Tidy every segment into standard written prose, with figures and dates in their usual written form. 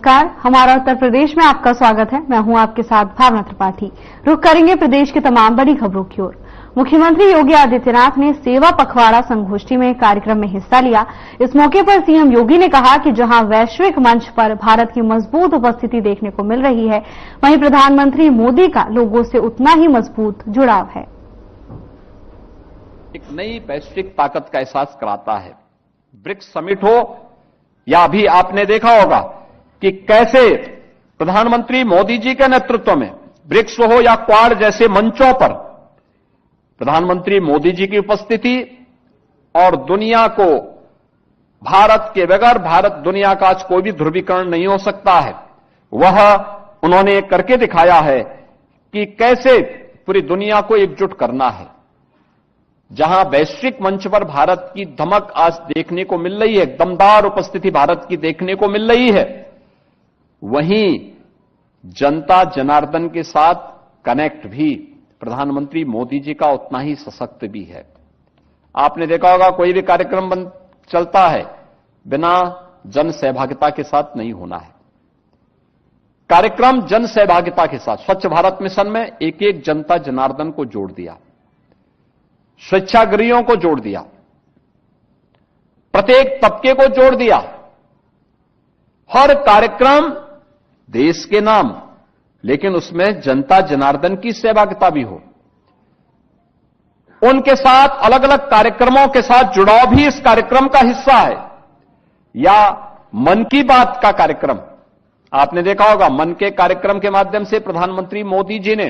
नमस्कार, हमारा उत्तर प्रदेश में आपका स्वागत है। मैं हूं आपके साथ भावना त्रिपाठी। रुख करेंगे प्रदेश की तमाम बड़ी खबरों की ओर। मुख्यमंत्री योगी आदित्यनाथ ने सेवा पखवाड़ा संगोष्ठी में कार्यक्रम में हिस्सा लिया। इस मौके पर सीएम योगी ने कहा कि जहां वैश्विक मंच पर भारत की मजबूत उपस्थिति देखने को मिल रही है, वहीं प्रधानमंत्री मोदी का लोगों से उतना ही मजबूत जुड़ाव है। एक नई वैश्विक ताकत का एहसास कराता है। ब्रिक्स समिट हो या अभी आपने देखा होगा कि कैसे प्रधानमंत्री मोदी जी के नेतृत्व में ब्रिक्स हो या क्वाड जैसे मंचों पर प्रधानमंत्री मोदी जी की उपस्थिति और दुनिया को भारत के बगैर भारत दुनिया का आज कोई भी ध्रुवीकरण नहीं हो सकता है, वह उन्होंने करके दिखाया है कि कैसे पूरी दुनिया को एकजुट करना है। जहां वैश्विक मंच पर भारत की धमक आज देखने को मिल रही है, दमदार उपस्थिति भारत की देखने को मिल रही है, वहीं जनता जनार्दन के साथ कनेक्ट भी प्रधानमंत्री मोदी जी का उतना ही सशक्त भी है। आपने देखा होगा कोई भी कार्यक्रम चलता है बिना जन सहभागिता के साथ नहीं होना है। कार्यक्रम जन सहभागिता के साथ स्वच्छ भारत मिशन में एक एक जनता जनार्दन को जोड़ दिया, स्वेच्छाग्रहियों को जोड़ दिया, प्रत्येक तबके को जोड़ दिया। हर कार्यक्रम देश के नाम, लेकिन उसमें जनता जनार्दन की सहभागिता भी हो। उनके साथ अलग अलग कार्यक्रमों के साथ जुड़ाव भी इस कार्यक्रम का हिस्सा है। या मन की बात का कार्यक्रम आपने देखा होगा, मन के कार्यक्रम के माध्यम से प्रधानमंत्री मोदी जी ने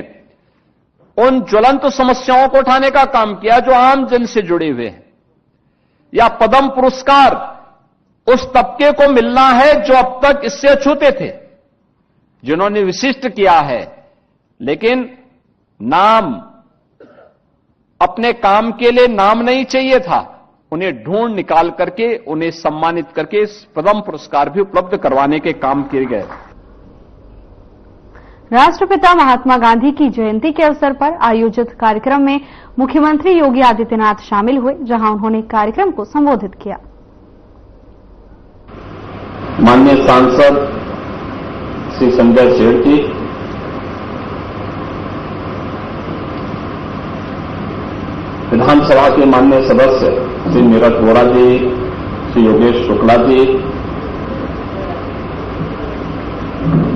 उन ज्वलंत समस्याओं को उठाने का काम किया जो आम जन से जुड़े हुए हैं। या पद्म पुरस्कार उस तबके को मिलना है जो अब तक इससे अछूते थे, जिन्होंने विशिष्ट किया है, लेकिन नाम अपने काम के लिए नाम नहीं चाहिए था, उन्हें ढूंढ निकाल करके उन्हें सम्मानित करके पद्म पुरस्कार भी उपलब्ध करवाने के काम किए गए। राष्ट्रपिता महात्मा गांधी की जयंती के अवसर पर आयोजित कार्यक्रम में मुख्यमंत्री योगी आदित्यनाथ शामिल हुए, जहां उन्होंने कार्यक्रम को संबोधित किया। माननीय सांसद श्री संजय सेठ जी, विधानसभा के माननीय सदस्य श्री नीरज वोरा जी, श्री योगेश शुक्ला जी,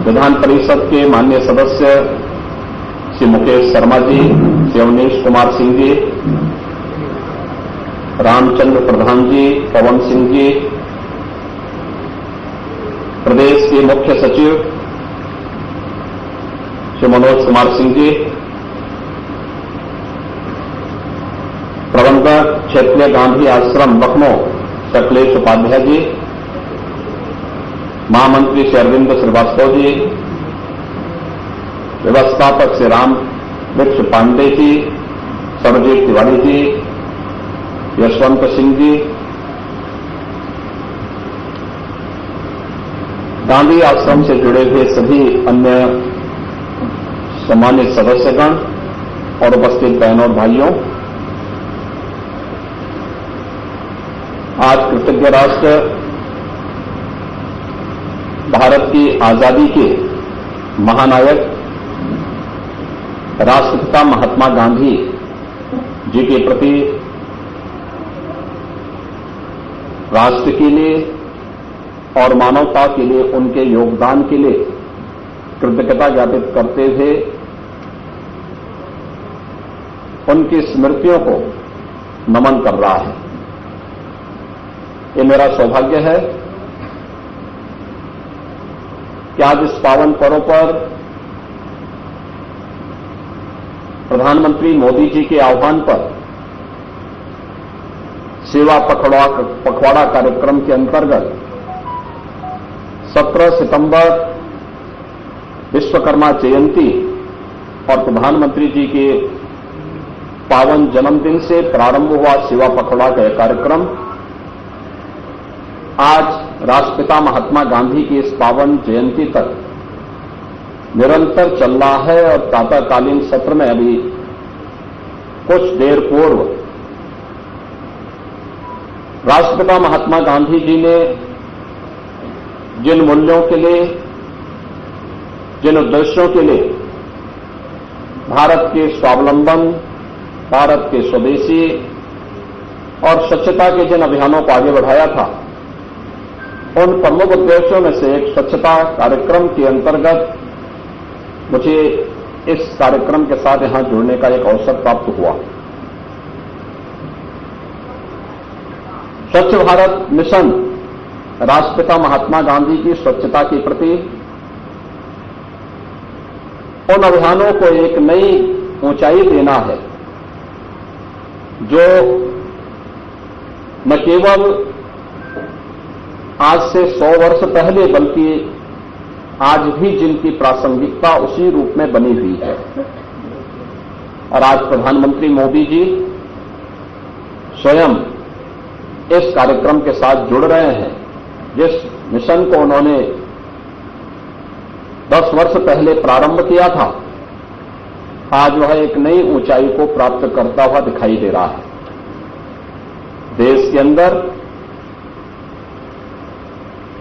विधान परिषद के माननीय सदस्य श्री मुकेश शर्मा जी, श्री अवनीश कुमार सिंह जी, रामचंद्र प्रधान जी, पवन सिंह जी, प्रदेश के मुख्य सचिव श्री मनोज कुमार सिंह जी, प्रबंधक क्षेत्रीय गांधी आश्रम लखनऊ शैलेश उपाध्याय जी, महामंत्री श्री अरविंद श्रीवास्तव जी, व्यवस्थापक श्री राम वृक्ष पांडे जी, सर्वजीत तिवारी जी, यशवंत सिंह जी, गांधी आश्रम से जुड़े हुए सभी अन्य सम्मानित सदस्यगण और उपस्थित बहनों और भाइयों, आज कृतज्ञ राष्ट्र भारत की आजादी के महानायक राष्ट्रपिता महात्मा गांधी जी के प्रति राष्ट्र के लिए और मानवता के लिए उनके योगदान के लिए कृतज्ञता ज्ञापित करते हुए उनकी स्मृतियों को नमन कर रहा है। ये मेरा सौभाग्य है कि आज इस पावन पर्व पर प्रधानमंत्री मोदी जी के आह्वान पर सेवा पखवाड़ा कार्यक्रम के अंतर्गत 17 सितंबर विश्वकर्मा जयंती और प्रधानमंत्री जी के पावन जन्मदिन से प्रारंभ हुआ सेवा पखवाड़ा का कार्यक्रम आज राष्ट्रपिता महात्मा गांधी की इस पावन जयंती तक निरंतर चल रहा है। और प्रातःकालीन सत्र में अभी कुछ देर पूर्व राष्ट्रपिता महात्मा गांधी जी ने जिन मूल्यों के लिए जिन उद्देश्यों के लिए भारत के स्वावलंबन, भारत के स्वदेशी और स्वच्छता के जिन अभियानों को आगे बढ़ाया था, उन प्रमुख उद्देश्यों में से एक स्वच्छता कार्यक्रम के अंतर्गत मुझे इस कार्यक्रम के साथ यहां जुड़ने का एक अवसर प्राप्त हुआ। स्वच्छ भारत मिशन राष्ट्रपिता महात्मा गांधी की स्वच्छता के प्रति उन अभियानों को एक नई ऊंचाई देना है, जो न केवल आज से 100 वर्ष पहले बल्कि आज भी जिनकी प्रासंगिकता उसी रूप में बनी हुई है। और आज प्रधानमंत्री मोदी जी स्वयं इस कार्यक्रम के साथ जुड़ रहे हैं। जिस मिशन को उन्होंने 10 वर्ष पहले प्रारंभ किया था, आज वह एक नई ऊंचाई को प्राप्त करता हुआ दिखाई दे रहा है। देश के अंदर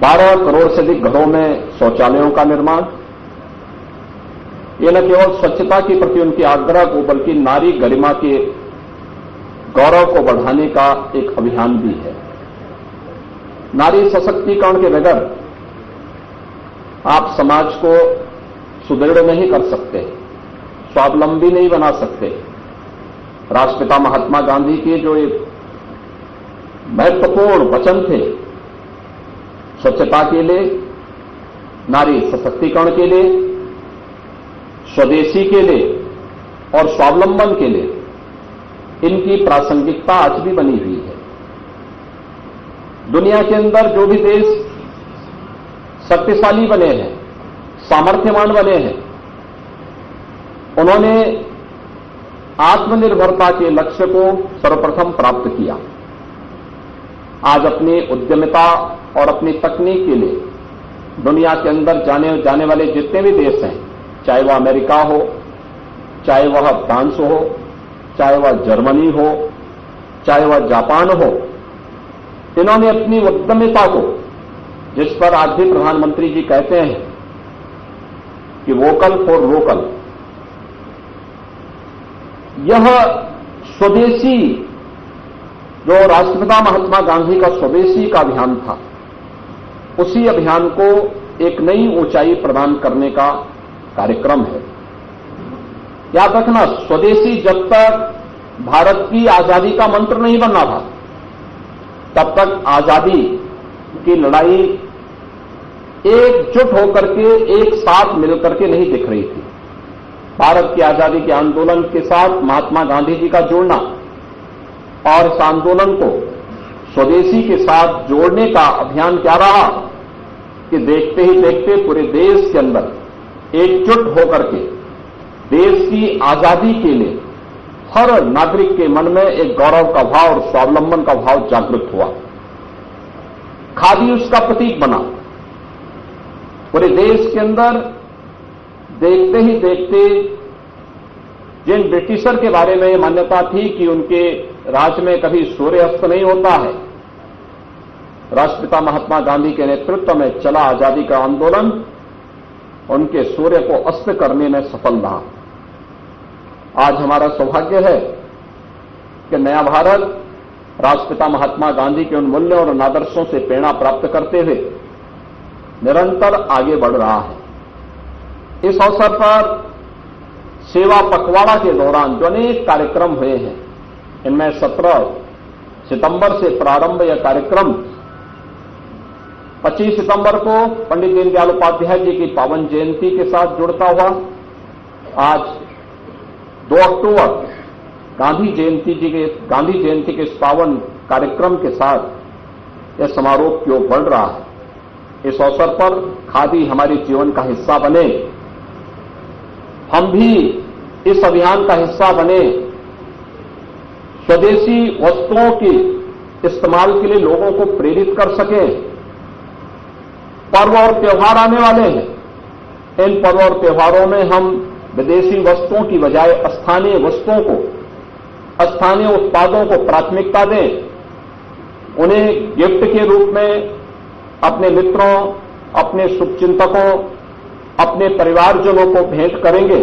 12 करोड़ से अधिक घरों में शौचालयों का निर्माण, ये न केवल स्वच्छता के प्रति उनके आग्रह को बल्कि नारी गरिमा के गौरव को बढ़ाने का एक अभियान भी है। नारी सशक्तिकरण के बगैर आप समाज को सुदृढ़ नहीं कर सकते, स्वावलंबी नहीं बना सकते। राष्ट्रपिता महात्मा गांधी के जो एक महत्वपूर्ण वचन थे, स्वच्छता के लिए, नारी सशक्तिकरण के लिए, स्वदेशी के लिए और स्वावलंबन के लिए, इनकी प्रासंगिकता आज भी बनी हुई है। दुनिया के अंदर जो भी देश शक्तिशाली बने हैं, सामर्थ्यवान बने हैं, उन्होंने आत्मनिर्भरता के लक्ष्य को सर्वप्रथम प्राप्त किया। आज अपनी उद्यमिता और अपनी तकनीक के लिए दुनिया के अंदर जाने वाले जितने भी देश हैं, चाहे वह अमेरिका हो, चाहे वह फ्रांस हो, चाहे वह जर्मनी हो, चाहे वह जापान हो, इन्होंने अपनी उद्यमिता को, जिस पर आज भी प्रधानमंत्री जी कहते हैं कि वोकल फॉर लोकल, यह स्वदेशी जो राष्ट्रपिता महात्मा गांधी का स्वदेशी का अभियान था, उसी अभियान को एक नई ऊंचाई प्रदान करने का कार्यक्रम है। याद रखना, स्वदेशी जब तक भारत की आजादी का मंत्र नहीं बनना था, तब तक आजादी की लड़ाई एकजुट होकर के, एक साथ मिलकर के नहीं दिख रही थी। भारत की आजादी के आंदोलन के साथ महात्मा गांधी जी का जुड़ना और इस आंदोलन को स्वदेशी के साथ जोड़ने का अभियान क्या रहा कि देखते ही देखते पूरे देश के अंदर एकजुट होकर के देश की आजादी के लिए हर नागरिक के मन में एक गौरव का भाव और स्वावलंबन का भाव जागृत हुआ। खादी उसका प्रतीक बना। पूरे देश के अंदर देखते ही देखते जिन ब्रिटिशर के बारे में मान्यता थी कि उनके राज में कभी सूर्यास्त नहीं होता है, राष्ट्रपिता महात्मा गांधी के नेतृत्व में चला आजादी का आंदोलन उनके सूर्य को अस्त करने में सफल रहा। आज हमारा सौभाग्य है कि नया भारत राष्ट्रपिता महात्मा गांधी के उन मूल्यों और आदर्शों से प्रेरणा प्राप्त करते हुए निरंतर आगे बढ़ रहा है। इस अवसर पर सेवा पखवाड़ा के दौरान जो अनेक कार्यक्रम हुए हैं, इनमें 17 सितंबर से प्रारंभ यह कार्यक्रम 25 सितंबर को पंडित दीनदयाल उपाध्याय जी की पावन जयंती के साथ जुड़ता हुआ आज 2 अक्टूबर गांधी जयंती के इस पावन कार्यक्रम के साथ यह समारोह की ओर बढ़ रहा है। इस अवसर पर खादी हमारे जीवन का हिस्सा बने, हम भी इस अभियान का हिस्सा बने, स्वदेशी वस्तुओं के इस्तेमाल के लिए लोगों को प्रेरित कर सकें। पर्व और त्योहार आने वाले हैं, इन पर्व और त्योहारों में हम विदेशी वस्तुओं की बजाय स्थानीय वस्तुओं को, स्थानीय उत्पादों को प्राथमिकता दें। उन्हें गिफ्ट के रूप में अपने मित्रों, अपने शुभचिंतकों, अपने परिवारजनों को भेंट करेंगे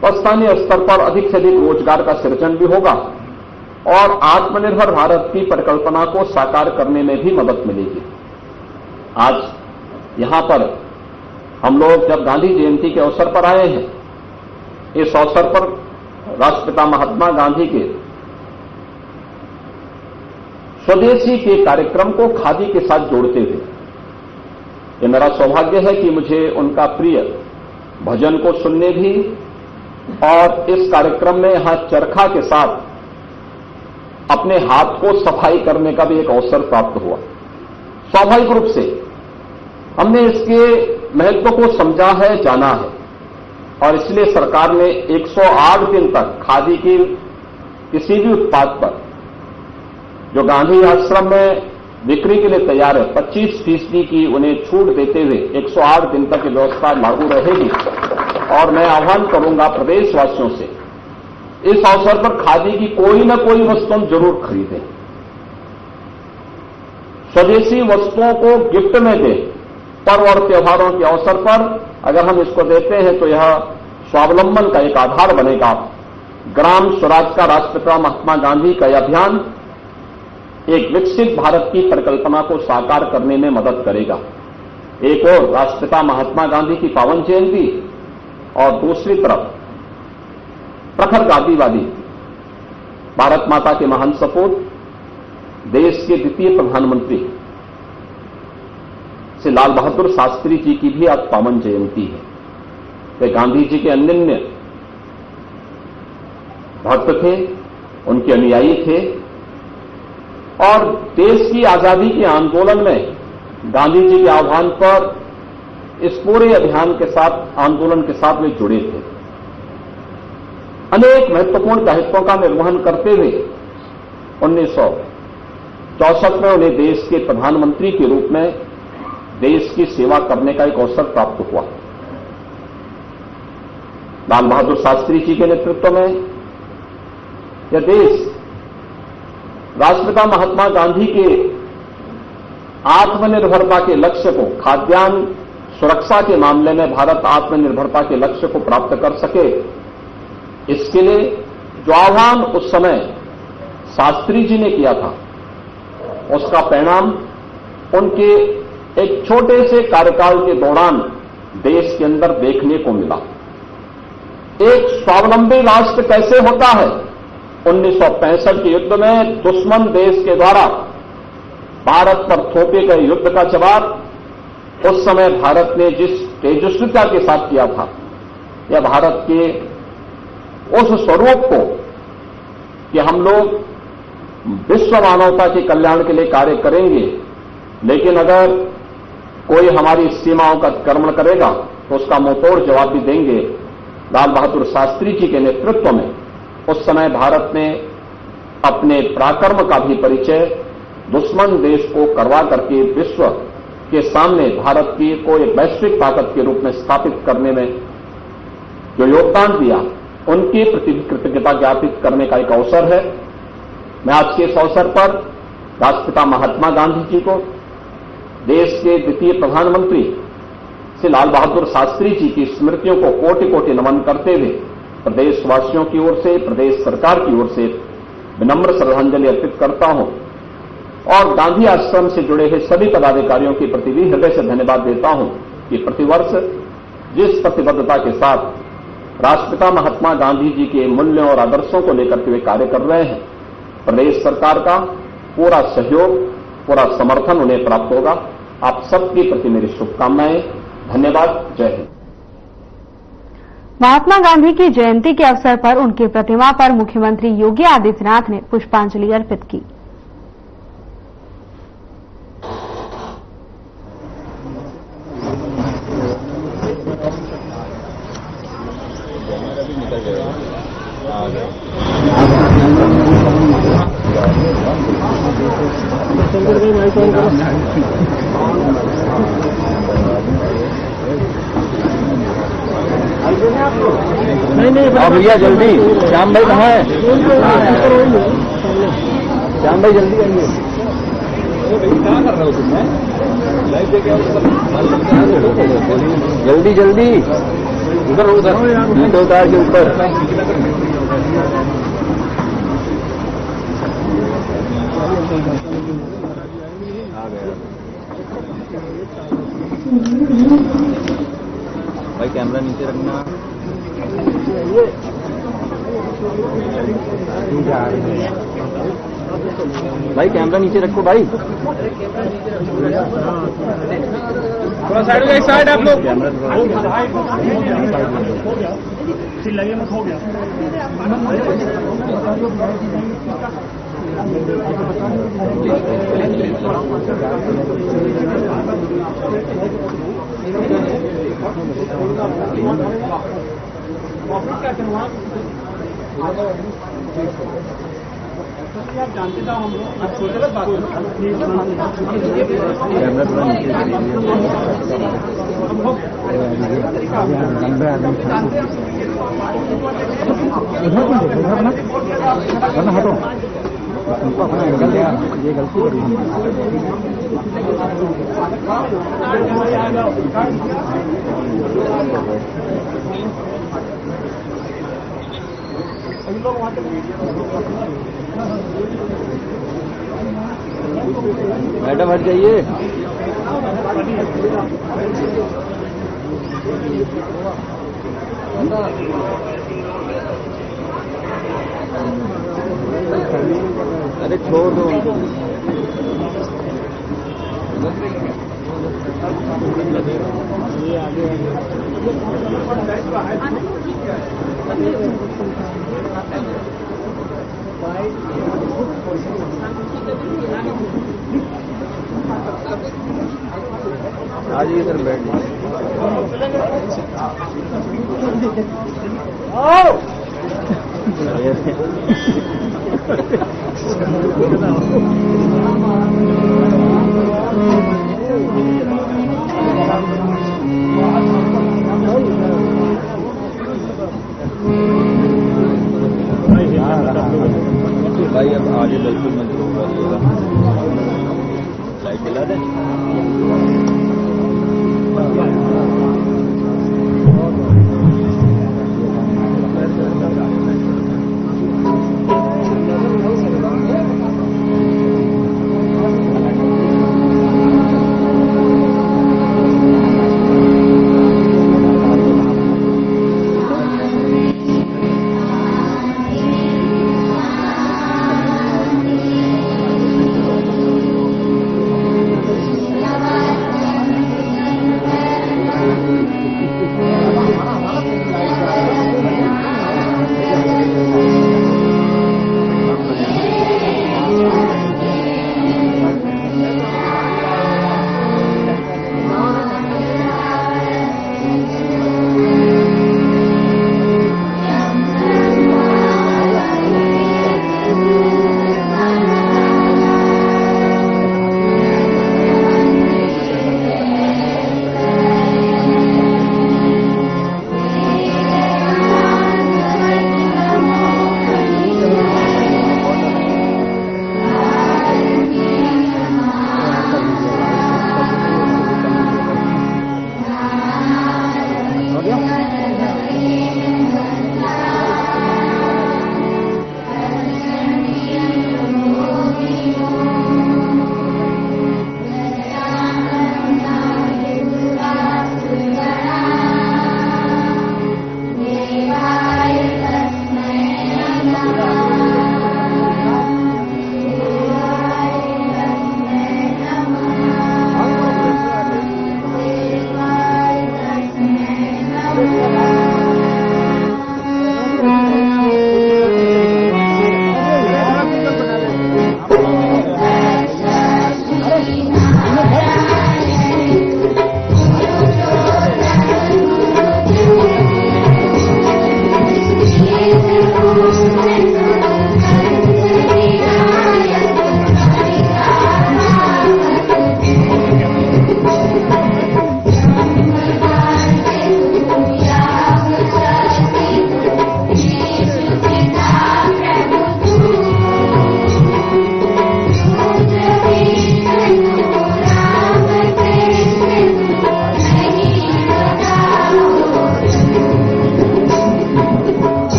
तो स्थानीय स्तर पर अधिक से अधिक रोजगार का सृजन भी होगा और आत्मनिर्भर भारत की परिकल्पना को साकार करने में भी मदद मिलेगी। आज यहां पर हम लोग जब गांधी जयंती के अवसर पर आए हैं, इस अवसर पर राष्ट्रपिता महात्मा गांधी के स्वदेशी के कार्यक्रम को खादी के साथ जोड़ते हुए ये मेरा सौभाग्य है कि मुझे उनका प्रिय भजन को सुनने भी और इस कार्यक्रम में यहां चरखा के साथ अपने हाथ को सफाई करने का भी एक अवसर प्राप्त हुआ। स्वाभाविक रूप से हमने इसके महत्व को समझा है, जाना है और इसलिए सरकार ने 108 दिन तक खादी की किसी भी उत्पाद पर जो गांधी आश्रम में बिक्री के लिए तैयार है 25% की उन्हें छूट देते हुए 108 दिन तक की व्यवस्था लागू रहेगी। और मैं आह्वान करूंगा प्रदेशवासियों से, इस अवसर पर खादी की कोई न कोई वस्तु हम जरूर खरीदें, स्वदेशी वस्तुओं को गिफ्ट में दें। पर्व और त्योहारों के अवसर पर अगर हम इसको देते हैं तो यह स्वावलंबन का एक आधार बनेगा। ग्राम स्वराज का राष्ट्रपिता महात्मा गांधी का यह अभियान एक विकसित भारत की परिकल्पना को साकार करने में मदद करेगा। एक और राष्ट्रपिता महात्मा गांधी की पावन जयंती और दूसरी तरफ प्रखर गांधीवादी भारत माता के महान सपूत देश के द्वितीय प्रधानमंत्री श्री लाल बहादुर शास्त्री जी की भी आज पावन जयंती है। वे गांधी जी के अनन्य भक्त थे, उनके अनुयायी थे और देश की आजादी के आंदोलन में गांधी जी के आह्वान पर इस पूरे अभियान के साथ, आंदोलन के साथ वे जुड़े थे। अनेक महत्वपूर्ण दायित्वों का निर्वहन करते हुए 1964 में उन्हें देश के प्रधानमंत्री के रूप में देश की सेवा करने का एक अवसर प्राप्त हुआ। लाल बहादुर शास्त्री जी के नेतृत्व में यह देश राष्ट्रपिता महात्मा गांधी के आत्मनिर्भरता के लक्ष्य को, खाद्यान्न सुरक्षा के मामले में भारत आत्मनिर्भरता के लक्ष्य को प्राप्त कर सके, इसके लिए जो आह्वान उस समय शास्त्री जी ने किया था, उसका परिणाम उनके एक छोटे से कार्यकाल के दौरान देश के अंदर देखने को मिला। एक स्वावलंबी राष्ट्र कैसे होता है? 1965 के युद्ध में दुश्मन देश के द्वारा भारत पर थोपे गए युद्ध का जवाब उस समय भारत ने जिस तेजस्विता के साथ किया था, यह भारत के उस स्वरूप को कि हम लोग विश्व मानवता के कल्याण के लिए कार्य करेंगे, लेकिन अगर कोई हमारी सीमाओं का अतिक्रमण करेगा तो उसका मुंहतोड़ जवाब भी देंगे। लाल बहादुर शास्त्री जी के नेतृत्व में उस समय भारत ने अपने पराक्रम का भी परिचय दुश्मन देश को करवा करके विश्व के सामने भारत की को एक वैश्विक ताकत के रूप में स्थापित करने में जो योगदान दिया, उनके प्रति कृतज्ञता ज्ञापित करने का एक अवसर है। मैं आज के इस अवसर पर राष्ट्रपिता महात्मा गांधी जी को, देश के द्वितीय प्रधानमंत्री श्री लाल बहादुर शास्त्री जी की स्मृतियों को कोटि कोटि नमन करते हुए प्रदेशवासियों की ओर से, प्रदेश सरकार की ओर से विनम्र श्रद्धांजलि अर्पित करता हूं और गांधी आश्रम से जुड़े हुए सभी पदाधिकारियों के प्रति भी हृदय से धन्यवाद देता हूं कि प्रतिवर्ष जिस प्रतिबद्धता के साथ राष्ट्रपिता महात्मा गांधी जी के मूल्यों और आदर्शों को लेकर के वे कार्य कर रहे हैं, प्रदेश सरकार का पूरा सहयोग, पूरा समर्थन उन्हें प्राप्त होगा। आप सबके प्रति मेरी शुभकामनाएं। धन्यवाद। जय हिंद। महात्मा गांधी की जयंती के अवसर पर उनकी प्रतिमा पर मुख्यमंत्री योगी आदित्यनाथ ने पुष्पांजलि अर्पित की। नहीं भैया जल्दी, श्याम भाई कहाँ है? श्याम भाई जल्दी आइए। क्या कर रहे हो तुम? लाइव देखे जल्दी जल्दी उधर उधर उतार के ऊपर आ गया भाई। कैमरा नीचे रखना। भाई कैमरा नीचे रखो भाई। थोड़ा साइड हो, एक साइड आप लोग। चिल्लाइए मत, हो गया। आप जानते थे हम लोग आप सोच रहे बात हटो उनको अपना एंगल दिया, ये गलती करी। मैडम हट जाइए। अरे छोड़ दो उनको। आज इधर बैठ भाई। अब आगे बिल्कुल मत होगा। लाइट जला दें।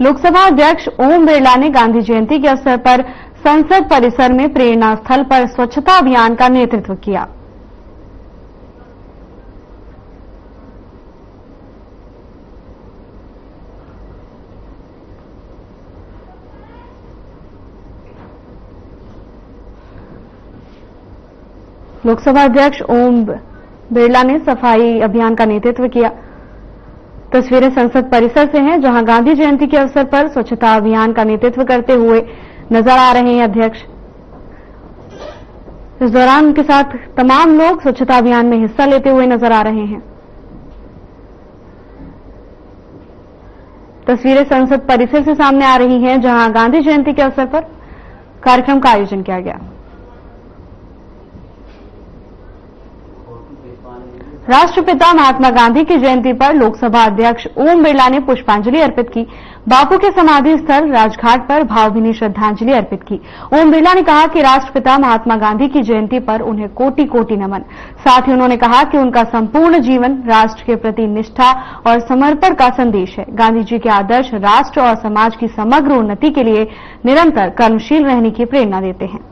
लोकसभा अध्यक्ष ओम बिरला ने गांधी जयंती के अवसर पर संसद परिसर में प्रेरणा स्थल पर स्वच्छता अभियान का नेतृत्व किया। लोकसभा अध्यक्ष ओम बिरला ने सफाई अभियान का नेतृत्व किया। तस्वीरें संसद परिसर से हैं, जहां गांधी जयंती के अवसर पर स्वच्छता अभियान का नेतृत्व करते हुए नजर आ रहे हैं अध्यक्ष। इस दौरान उनके साथ तमाम लोग स्वच्छता अभियान में हिस्सा लेते हुए नजर आ रहे हैं। तस्वीरें संसद परिसर से सामने आ रही हैं, जहां गांधी जयंती के अवसर पर कार्यक्रम का आयोजन किया गया। राष्ट्रपिता महात्मा गांधी की जयंती पर लोकसभा अध्यक्ष ओम बिरला ने पुष्पांजलि अर्पित की। बापू के समाधि स्थल राजघाट पर भावभीनी श्रद्धांजलि अर्पित की। ओम बिरला ने कहा कि राष्ट्रपिता महात्मा गांधी की जयंती पर उन्हें कोटि कोटि नमन। साथ ही उन्होंने कहा कि उनका संपूर्ण जीवन राष्ट्र के प्रति निष्ठा और समर्पण का संदेश है। गांधी जी के आदर्श राष्ट्र और समाज की समग्र उन्नति के लिए निरंतर कर्मशील रहने की प्रेरणा देते हैं।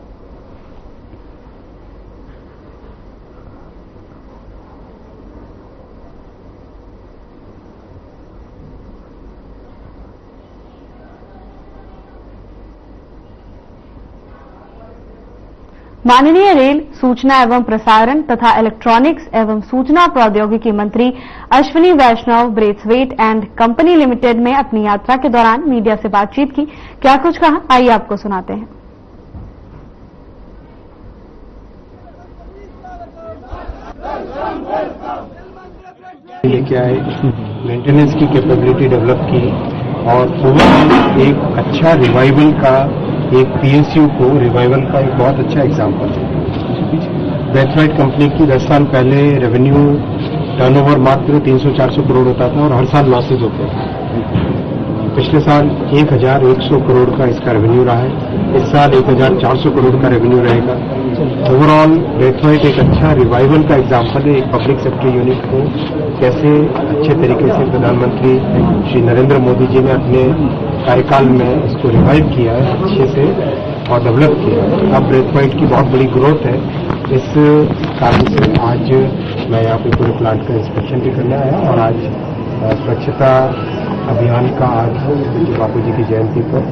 माननीय रेल, सूचना एवं प्रसारण तथा इलेक्ट्रॉनिक्स एवं सूचना प्रौद्योगिकी मंत्री अश्विनी वैष्णव ब्रेथवेट एंड कंपनी लिमिटेड में अपनी यात्रा के दौरान मीडिया से बातचीत की। क्या कुछ कहा, आइए आपको सुनाते हैं। लेके आए, मेंटेनेंस की कैपेबिलिटी डेवलप की और ओवरऑल एक अच्छा रिवाइवल का, एक पीएसयू को रिवाइवल का एक बहुत अच्छा एग्जाम्पल है। ब्रेथवेट कंपनी की 10 साल पहले रेवेन्यू टर्नओवर मात्र 300-400 करोड़ होता था और हर साल लॉसेज होते थे। पिछले साल 1100 करोड़ का इसका रेवेन्यू रहा है। इस साल 1400 करोड़ का रेवेन्यू रहेगा। ओवरऑल ब्रेथवेट एक अच्छा रिवाइवल का एग्जाम्पल है। एक पब्लिक सेक्टर यूनिट को कैसे अच्छे तरीके से प्रधानमंत्री श्री नरेंद्र मोदी जी ने अपने कार्यकाल में इसको रिवाइव किया है, अच्छे से और डेवलप किया है। अब ब्रेथवेट की बहुत बड़ी ग्रोथ है। इस कारण से आज मैं यहाँ पे पूरे प्लांट का इंस्पेक्शन भी करने आया और आज स्वच्छता अभियान का, आज बापू जी की जयंती पर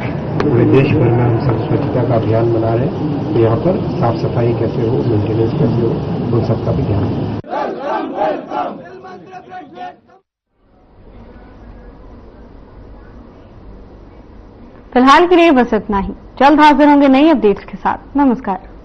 पूरे देश भर में हम सब स्वच्छता का अभियान मना रहे हैं। तो यहाँ पर साफ सफाई कैसे हो, मेंटेनेंस कैसे हो, उन सबका भी ध्यान है। फिलहाल के लिए बस इतना ही। जल्द हाजिर होंगे नई अपडेट्स के साथ। नमस्कार।